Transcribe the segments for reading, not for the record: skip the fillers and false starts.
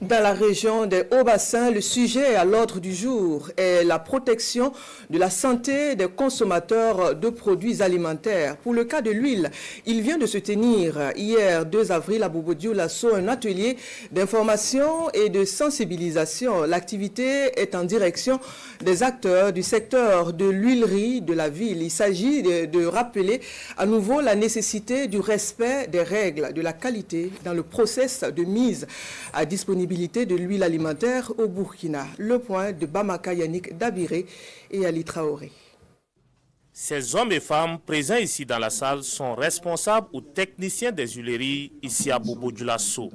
Dans la région des Hauts-Bassins, le sujet à l'ordre du jour est la protection de la santé des consommateurs de produits alimentaires. Pour le cas de l'huile, il vient de se tenir hier 2 avril à Bobo Dioulasso un atelier d'information et de sensibilisation. L'activité est en direction des acteurs du secteur de l'huilerie de la ville. Il s'agit de rappeler à nouveau la nécessité du respect des règles de la qualité dans le process de mise à disponibilité de l'huile alimentaire au Burkina. Le point de Bamaka Yannick Dabiré et Ali Traoré. Ces hommes et femmes présents ici dans la salle sont responsables ou techniciens des huileries ici à Bobo Dioulasso.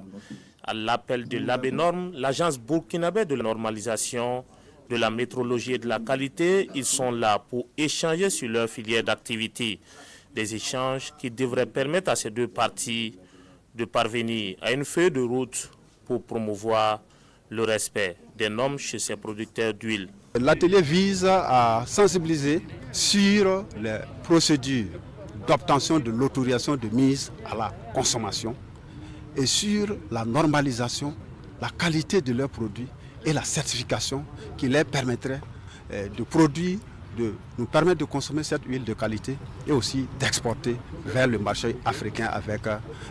À l'appel de l'ABNORM, l'agence burkinabé de la normalisation, de la métrologie et de la qualité, ils sont là pour échanger sur leur filière d'activité. Des échanges qui devraient permettre à ces deux parties de parvenir à une feuille de route pour promouvoir le respect des normes chez ces producteurs d'huile. L'atelier vise à sensibiliser sur les procédures d'obtention de l'autorisation de mise à la consommation et sur la normalisation, la qualité de leurs produits et la certification qui leur permettrait de produire, de nous permettre de consommer cette huile de qualité et aussi d'exporter vers le marché africain avec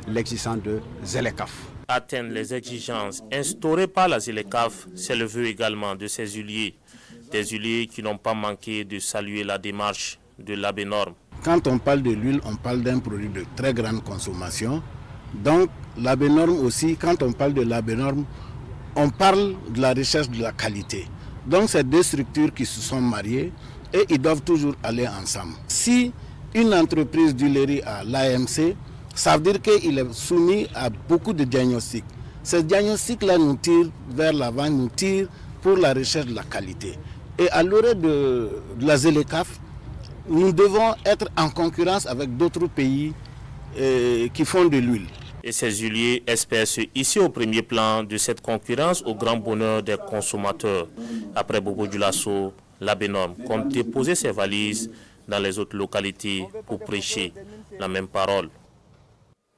l'existence de ZLECAf. Atteindre les exigences instaurées par la ZLECAf, c'est le vœu également de ces huiliers. Des huiliers qui n'ont pas manqué de saluer la démarche de l'ABNORM. Quand on parle de l'huile, on parle d'un produit de très grande consommation. Donc l'ABNORM aussi, quand on parle de l'ABNORM, on parle de la recherche de la qualité. Donc c'est deux structures qui se sont mariées et ils doivent toujours aller ensemble. Si une entreprise d'huilerie a l'AMC, ça veut dire qu'il est soumis à beaucoup de diagnostics. Ces diagnostics-là nous tirent vers l'avant, nous tirent pour la recherche de la qualité. Et à l'heure de la ZLECAf, nous devons être en concurrence avec d'autres pays qui font de l'huile. Et ces huiliers espèrent se hisser au premier plan de cette concurrence au grand bonheur des consommateurs. Après Bobo Dioulasso, l'ABNORM compte déposer ses valises dans les autres localités pour prêcher la même parole.